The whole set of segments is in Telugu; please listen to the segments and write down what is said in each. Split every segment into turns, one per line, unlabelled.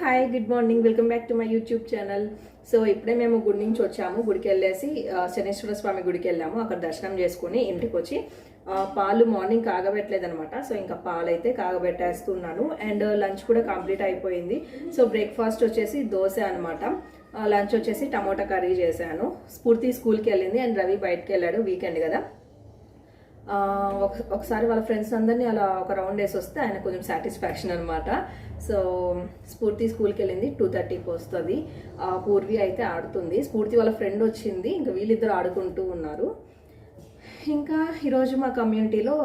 Hi good morning welcome back to my YouTube channel. So ఇప్పుడే మేము గుడి నుంచి వచ్చాము. గుడికి వెళ్ళేసి శనేశ్వర స్వామి గుడికి వెళ్ళాము. అక్కడ దర్శనం చేసుకుని ఇంటికి వచ్చి పాలు మార్నింగ్ కాగబెట్టలేదు అనమాట. సో ఇంకా పాలు అయితే కాగబెట్టేస్తున్నాను. అండ్ లంచ్ కూడా కంప్లీట్ అయిపోయింది. సో బ్రేక్ఫాస్ట్ వచ్చేసి దోశ అనమాట. లంచ్ వచ్చేసి టమోటా కర్రీ చేశాను. స్ఫూర్తి స్కూల్కి వెళ్ళింది అండ్ రవి బయటకు వెళ్ళాడు, వీకెండ్ కదా. ఒకసారి వాళ్ళ ఫ్రెండ్స్ అందరినీ అలా ఒక రౌండ్ వేసి వస్తే ఆయన కొంచెం సాటిస్ఫాక్షన్ అనమాట. సో స్ఫూర్తి స్కూల్కి వెళ్ళింది, 2:30కి వస్తుంది. పూర్వి అయితే ఆడుతుంది. స్ఫూర్తి వాళ్ళ ఫ్రెండ్ వచ్చింది, ఇంకా వీళ్ళిద్దరు ఆడుకుంటూ ఉన్నారు. ఇంకా ఈరోజు మా కమ్యూనిటీలో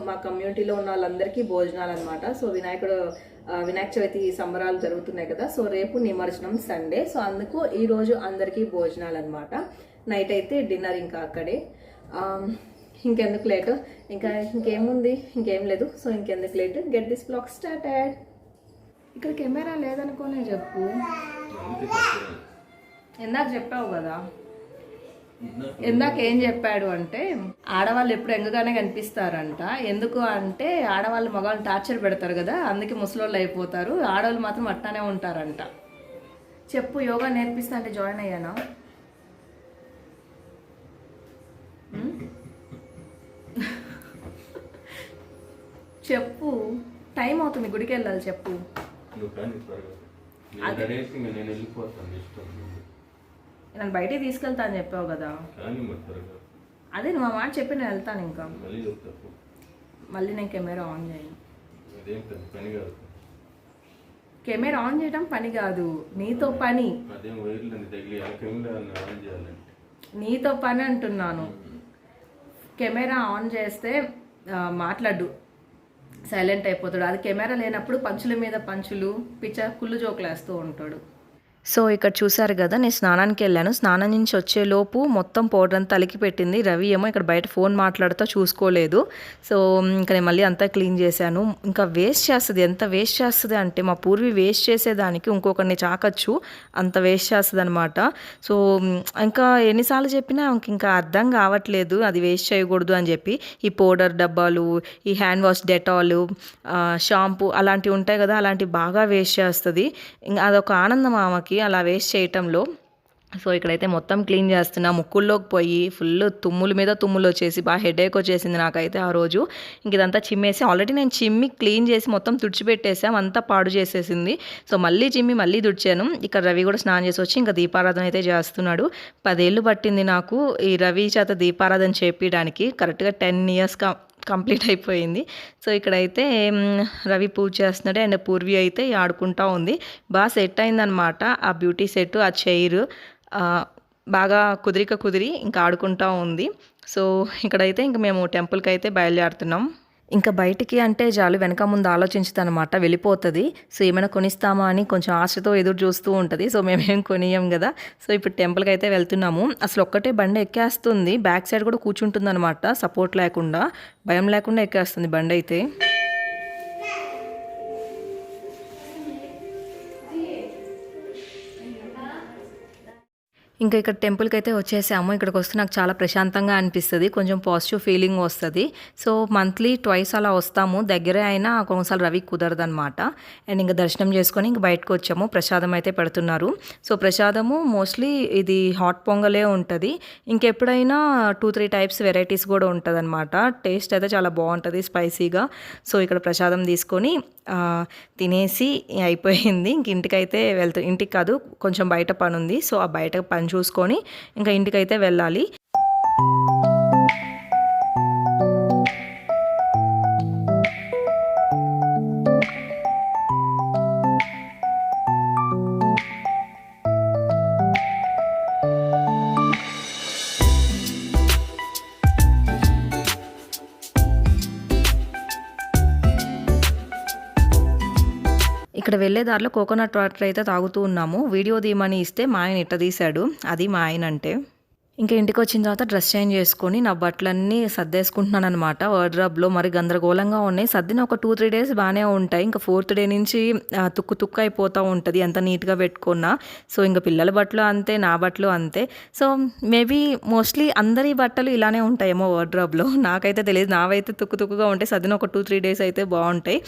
మా కమ్యూనిటీలో ఉన్న వాళ్ళందరికీ భోజనాలు అనమాట. సో వినాయక చవితి సంబరాలు జరుగుతున్నాయి కదా. సో రేపు నిమజ్జనం సండే. సో అందుకు ఈరోజు అందరికీ భోజనాలు అనమాట. నైట్ అయితే డిన్నర్ ఇంకా అక్కడే. ఇంకెందుకు లేటు, ఇంకేముంది, ఇంకేం లేదు. సో ఇంకెందుకు late, get this blog started. ఇక్కడ కెమెరా లేదనుకోనే చెప్పు. ఇందాక చెప్పావు కదా. ఇందాక ఏం చెప్పాడు అంటే ఆడవాళ్ళు ఎప్పుడు ఎంగగానే కనిపిస్తారంట. ఎందుకు అంటే ఆడవాళ్ళు మగవాళ్ళు టార్చర్ పెడతారు కదా, అందుకే ముసలోళ్ళు అయిపోతారు. ఆడవాళ్ళు మాత్రం అట్టానే ఉంటారంట. చెప్పు, యోగా నేర్పిస్తా అంటే జాయిన్ అయ్యానా? చెప్పు, టైం అవుతుంది, గుడికి వెళ్ళాలి. చెప్పు. నన్ను బయటికి తీసుకెళ్తా అని చెప్పావు కదా. అదే నువ్వు ఆ మాట చెప్పి నేను వెళ్తాను. ఇంకా మళ్ళీ నేను కెమెరా ఆన్ చేయను. కెమెరా ఆన్ చేయడం పని కాదు, నీతో పని. నీతో పని అంటున్నాను. కెమెరా ఆన్ చేస్తే మాట్లాడు, సైలెంట్ అయిపోతాడు. అది కెమెరా లేనప్పుడు పంచుల మీద పంచులు కుళ్ళు జోకులు వేస్తూ ఉంటాడు. సో ఇక్కడ చూసారు కదా, నేను స్నానానికి వెళ్ళాను. స్నానం నుంచి వచ్చేలోపు మొత్తం పౌడర్ అంతా అలికి పెట్టింది. రవి ఏమో ఇక్కడ బయట ఫోన్ మాట్లాడుతూ చూసుకోలేదు. సో ఇంకా నేను మళ్ళీ అంతా క్లీన్ చేశాను. ఇంకా వేస్ట్ చేస్తుంది, ఎంత వేస్ట్ చేస్తుంది అంటే మా పూర్వి వేస్ట్ చేసేదానికి ఇంకొకరిని చాకచ్చు, అంత వేస్ట్ చేస్తుంది అనమాట. సో ఇంకా ఎన్నిసార్లు చెప్పినా ఇంకా అర్థం కావట్లేదు అది వేస్ట్ చేయకూడదు అని చెప్పి. ఈ పౌడర్ డబ్బాలు, ఈ హ్యాండ్ వాష్ డెటాల్, షాంపూ అలాంటివి ఉంటాయి కదా, అలాంటివి బాగా వేస్ట్ చేస్తుంది. ఇంకా అదొక ఆనందం ఆమెకి అలా వేస్ట్ చేయటంలో. సో ఇక్కడైతే మొత్తం క్లీన్ చేస్తున్నా. ముక్కుల్లోకి పోయి ఫుల్ తుమ్ముల మీద తుమ్ములు వచ్చేసి బాగా హెడేక్ వచ్చేసింది నాకైతే ఆ రోజు. ఇంక ఇదంతా చిమ్మేసి ఆల్రెడీ నేను చిమ్మి క్లీన్ చేసి మొత్తం తుడిచిపెట్టేసాం, అంతా పాడు చేసేసింది. సో మళ్ళీ చిమ్మి మళ్ళీ తుడిచాను. ఇక్కడ రవి కూడా స్నానం చేసి వచ్చి ఇంకా దీపారాధన అయితే చేస్తున్నాడు. 10 ఏళ్ళు పట్టింది నాకు ఈ రవి చేత దీపారాధన చేపించడానికి. కరెక్ట్గా 10 years కంప్లీట్ అయిపోయింది. సో ఇక్కడైతే రవి పూజ చేస్తున్నాడు అండ్ పూర్వి అయితే ఆడుకుంటూ ఉంది. బాగా సెట్ అయిందనమాట ఆ బ్యూటీ సెట్, ఆ చైర్ బాగా కుదిరి ఇంకా ఆడుకుంటూ ఉంది. సో ఇక్కడైతే ఇంక మేము టెంపుల్కి అయితే బయలుదేరుతున్నాం. ఇంకా బయటికి అంటే చాలు వెనక ముందు ఆలోచించుతానమాట, వెళ్ళిపోతుంది. సో ఏమైనా కొనిస్తామా అని కొంచెం ఆశతో ఎదురు చూస్తూ ఉంటుంది. సో మేమేం కొనియం కదా. సో ఇప్పుడు టెంపుల్కి అయితే వెళ్తున్నాము. అసలు ఒక్కటే బండి ఎక్కేస్తుంది, బ్యాక్ సైడ్ కూడా కూర్చుంటుంది అనమాట, సపోర్ట్ లేకుండా, భయం లేకుండా ఎక్కేస్తుంది బండి అయితే. ఇంకా ఇక్కడ టెంపుల్కి అయితే వచ్చేసాము. ఇక్కడికి వస్తే నాకు చాలా ప్రశాంతంగా అనిపిస్తుంది, కొంచెం పాజిటివ్ ఫీలింగ్ వస్తుంది. సో మంత్లీ 2 అలా వస్తాము. దగ్గరే అయినా కొన్నిసార్లు రవి కుదరదు అనమాట. అండ్ ఇంకా దర్శనం చేసుకొని ఇంక బయటకు వచ్చాము. ప్రసాదం అయితే పెడుతున్నారు. సో ప్రసాదము మోస్ట్లీ ఇది హాట్ పొంగలే ఉంటుంది. ఇంకెప్పుడైనా 2-3 టైప్స్ వెరైటీస్ కూడా ఉంటుంది అనమాట. టేస్ట్ అయితే చాలా బాగుంటుంది, స్పైసీగా. సో ఇక్కడ ప్రసాదం తీసుకొని తినేసి అయిపోయింది. ఇంక ఇంటికైతే ఇంటికి కాదు, కొంచెం బయట పని ఉంది. సో ఆ బయట పని చూసుకొని ఇంకా ఇంటికైతే వెళ్ళాలి. ఇక్కడ వెళ్ళే దారిలో కోకోనట్ వాటర్ అయితే తాగుతూ ఉన్నాము. వీడియో తీయమని ఇస్తే మా ఆయన ఇట్ట తీశాడు. అది మా ఆయన అంటే. ఇంకా ఇంటికి వచ్చిన తర్వాత డ్రెస్ చేంజ్ చేసుకొని నా బట్టలన్నీ సర్దేసుకుంటున్నాను అనమాట. వార్డ్రోబ్లో మరి గందరగోళంగా ఉన్నాయి. సర్దిన ఒక 2-3 డేస్ బాగానే ఉంటాయి. ఇంకా 4th డే నుంచి తుక్కు అయిపోతూ ఉంటుంది ఎంత నీట్గా పెట్టుకున్నా. సో ఇంకా పిల్లల బట్టలు అంతే, నా బట్టలు అంతే. సో మేబీ మోస్ట్లీ అందరి బట్టలు ఇలానే ఉంటాయేమో వార్డ్రోబ్లో, నాకైతే తెలియదు. నావైతే తుక్కుగా ఉంటాయి. సర్దిన ఒక 2-3 డేస్ అయితే బాగుంటాయి.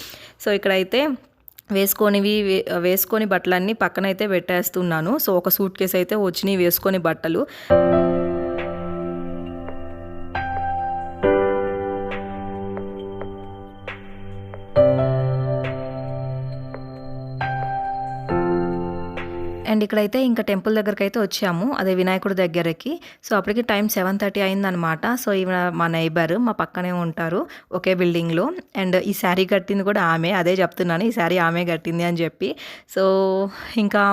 సో ఇక్కడైతే వేసుకొని బట్టలన్నీ పక్కనైతే పెట్టేస్తున్నాను. సో ఒక సూట్ కేసు అయితే వచ్చినాయి వేసుకొని బట్టలు. అండ్ ఇక్కడైతే ఇంకా టెంపుల్ దగ్గరికి అయితే వచ్చాము, అదే వినాయకుడి దగ్గరకి. సో అప్పటికి టైం 7:30 అయిందనమాట. సో ఇవి మా నైబర్, మా పక్కనే ఉంటారు ఒకే బిల్డింగ్లో. అండ్ ఈ శారీ కట్టింది కూడా ఆమె, అదే చెప్తున్నాను ఈ శారీ ఆమె కట్టింది అని చెప్పి. సో ఇంకా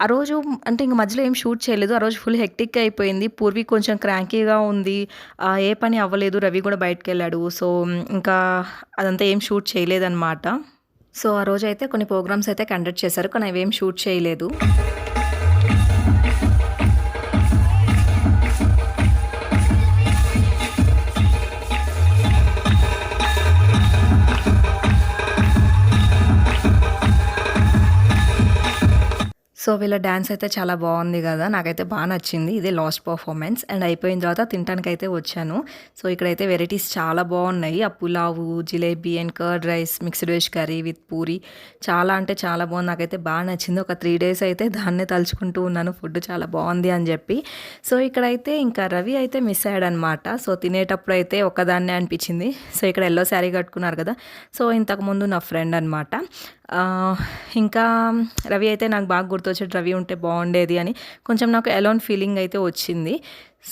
ఆ రోజు అంటే ఇంక మధ్యలో ఏం షూట్ చేయలేదు, ఆ రోజు ఫుల్ హెక్టిక్ అయిపోయింది. పూర్వీ కొంచెం క్రాంకీగా ఉంది, ఏ పని అవ్వలేదు, రవి కూడా బయటకు వెళ్ళాడు. సో ఇంకా అదంతా ఏం షూట్ చేయలేదన్నమాట. సో ఆ రోజు అయితే కొన్ని ప్రోగ్రామ్స్ అయితే కండక్ట్ చేశారు, కానీ అవేం షూట్ చేయలేదు. సో వీళ్ళ డ్యాన్స్ అయితే చాలా బాగుంది కదా, నాకైతే బాగా నచ్చింది. ఇదే లాస్ట్ పర్ఫార్మెన్స్. అండ్ అయిపోయిన తర్వాత తినడానికైతే వచ్చాను. సో ఇక్కడైతే వెరైటీస్ చాలా బాగున్నాయి. ఆ pulao, jalebi and curd rice, mixed veg curry with puri, చాలా అంటే చాలా బాగుంది. నాకైతే బాగా నచ్చింది. ఒక 3 days అయితే దాన్నే తలుచుకుంటూ ఉన్నాను, ఫుడ్ చాలా బాగుంది అని చెప్పి. సో ఇక్కడైతే ఇంకా రవి అయితే మిస్ అయ్యాడనమాట. సో తినేటప్పుడు అయితే ఒక్కదాన్నే అనిపించింది. సో ఇక్కడ ఎల్లో శారీ కట్టుకున్నారు కదా, సో ఇంతకుముందు నా ఫ్రెండ్ అనమాట. ఇంకా రవి అయితే నాకు బాగా గుర్తొచ్చాడు, రవి ఉంటే బాగుండేది అని. కొంచెం నాకు అలోన్ ఫీలింగ్ అయితే వచ్చింది.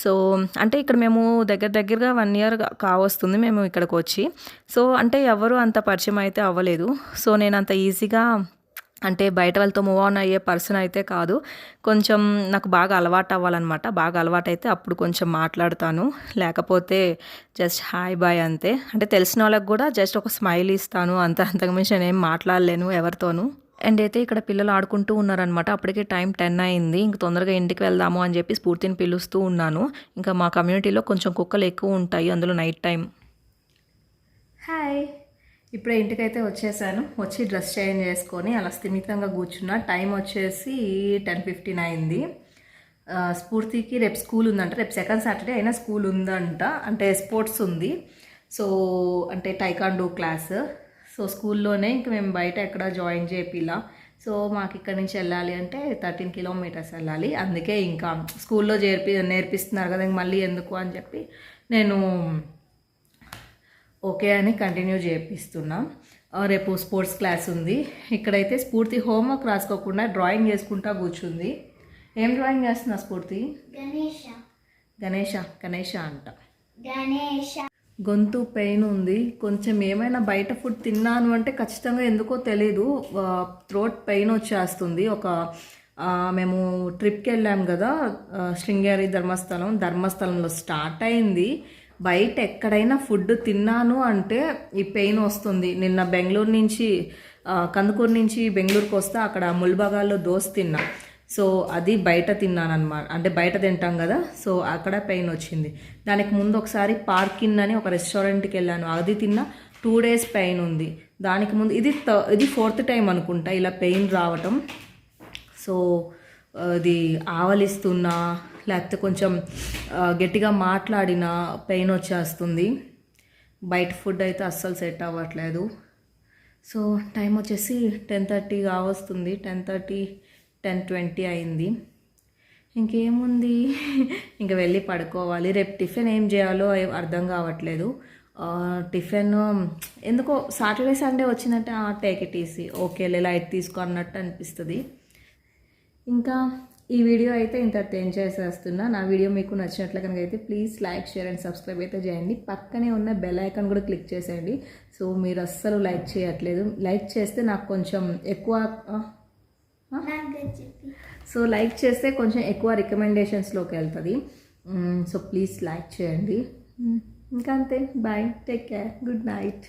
సో అంటే ఇక్కడ మేము దగ్గరగా 1 year కావస్తుంది మేము ఇక్కడికి వచ్చి. సో అంటే ఎవరు అంత పరిచయం అయితే అవ్వలేదు. సో నేను అంత ఈజీగా అంటే బయట వాళ్ళతో మూవ్ ఆన్ అయ్యే పర్సన్ అయితే కాదు. కొంచెం నాకు బాగా అలవాటు అవ్వాలన్నమాట. బాగా అలవాటు అయితే అప్పుడు కొంచెం మాట్లాడతాను, లేకపోతే జస్ట్ హాయ్ బాయ్ అంతే. అంటే తెలిసిన వాళ్ళకి కూడా జస్ట్ ఒక స్మైల్ ఇస్తాను, అంతకుమించి నేను ఏం మాట్లాడలేను ఎవరితోనూ. అండ్ అయితే ఇక్కడ పిల్లలు ఆడుకుంటూ ఉన్నారనమాట. అప్పటికే టైం 10 అయింది. ఇంక తొందరగా ఇంటికి వెళ్దాము అని చెప్పి స్ఫూర్తిని పిలుస్తూ ఉన్నాను. ఇంకా మా కమ్యూనిటీలో కొంచెం కుక్కలు ఎక్కువ ఉంటాయి, అందులో నైట్ టైం. హాయ్, ఇప్పుడే ఇంటికైతే వచ్చేసాను. వచ్చి డ్రెస్ చేంజ్ చేసుకొని అలా స్థిమితంగా కూర్చున్నా. టైం వచ్చేసి 10:15 అయింది. స్ఫూర్తికి రేపు స్కూల్ ఉందంట, రేపు సెకండ్ సాటర్డే అయినా స్కూల్ ఉందంట. అంటే స్పోర్ట్స్ ఉంది, సో అంటే టైకాండో క్లాస్. సో స్కూల్లోనే ఇంక మేము బయట ఎక్కడ జాయిన్ చేపిలా. సో మాకు ఇక్కడ నుంచి వెళ్ళాలి అంటే 13 kilometers వెళ్ళాలి. అందుకే ఇంకా స్కూల్లో నేర్పిస్తున్నారు కదా, ఇంక మళ్ళీ ఎందుకు అని చెప్పి నేను ఓకే అని కంటిన్యూ చేపిస్తున్నా. రేపు స్పోర్ట్స్ క్లాస్ ఉంది. ఇక్కడైతే స్ఫూర్తి హోంవర్క్ రాసుకోకుండా డ్రాయింగ్ చేసుకుంటా కూర్చుంది. ఏం డ్రాయింగ్ చేస్తున్నా స్ఫూర్తి? గణేష అంట. గొంతు పెయిన్ ఉంది కొంచెం. ఏమైనా బయట ఫుడ్ తిన్నాను అంటే ఖచ్చితంగా ఎందుకో తెలీదు థ్రోట్ పెయిన్ వచ్చేస్తుంది. మేము ట్రిప్కి వెళ్ళాం కదా, శృంగేరి ధర్మస్థలంలో స్టార్ట్ అయింది. బయట ఎక్కడైనా ఫుడ్ తిన్నాను అంటే ఈ పెయిన్ వస్తుంది. నిన్న బెంగళూరు నుంచి కందుకూరు నుంచి బెంగళూరుకి వస్తే అక్కడ ముల్బాగాల్లో దోశ తిన్నా. సో అది బయట తిన్నాను అనమాట, అంటే బయట తింటాం కదా, సో అక్కడ పెయిన్ వచ్చింది. దానికి ముందు ఒకసారి పార్కిన్ అని ఒక రెస్టారెంట్కి వెళ్ళాను, అది తిన్నా 2 days పెయిన్ ఉంది. దానికి ముందు ఇది 4th time అనుకుంటా ఇలా పెయిన్ రావటం. సో ఇది ఆవలిస్తున్నా లేకపోతే కొంచెం గట్టిగా మాట్లాడినా పెయిన్ వచ్చేస్తుంది. బయట ఫుడ్ అయితే అస్సలు సెట్ అవ్వట్లేదు. సో టైం వచ్చేసి 10:30 కావస్తుంది. 10:30, 10:20 అయింది. ఇంకేముంది, ఇంకా వెళ్ళి పడుకోవాలి. రేపు టిఫిన్ ఏం చేయాలో అర్థం కావట్లేదు. టిఫిన్ ఎందుకో సాటర్డే సండే వచ్చినట్టే take it easy, okay light తీసుకో అన్నట్టు అనిపిస్తుంది. ఇంకా ఈ వీడియో అయితే ఇంతటితో ఏం చేసేస్తున్నా. నా వీడియో మీకు నచ్చినట్లు కనుక అయితే please like, share and subscribe అయితే చేయండి. పక్కనే ఉన్న బెల్ ఐకాన్ కూడా క్లిక్ చేసేయండి. సో మీరు అస్సలు లైక్ చేయట్లేదు. లైక్ చేస్తే నాకు కొంచెం ఎక్కువ లైక్ చేస్తే కొంచెం ఎక్కువ రికమెండేషన్స్లోకి వెళ్తుంది. సో ప్లీజ్ లైక్ చేయండి. ఇంకా అంతే, bye, take care, good night.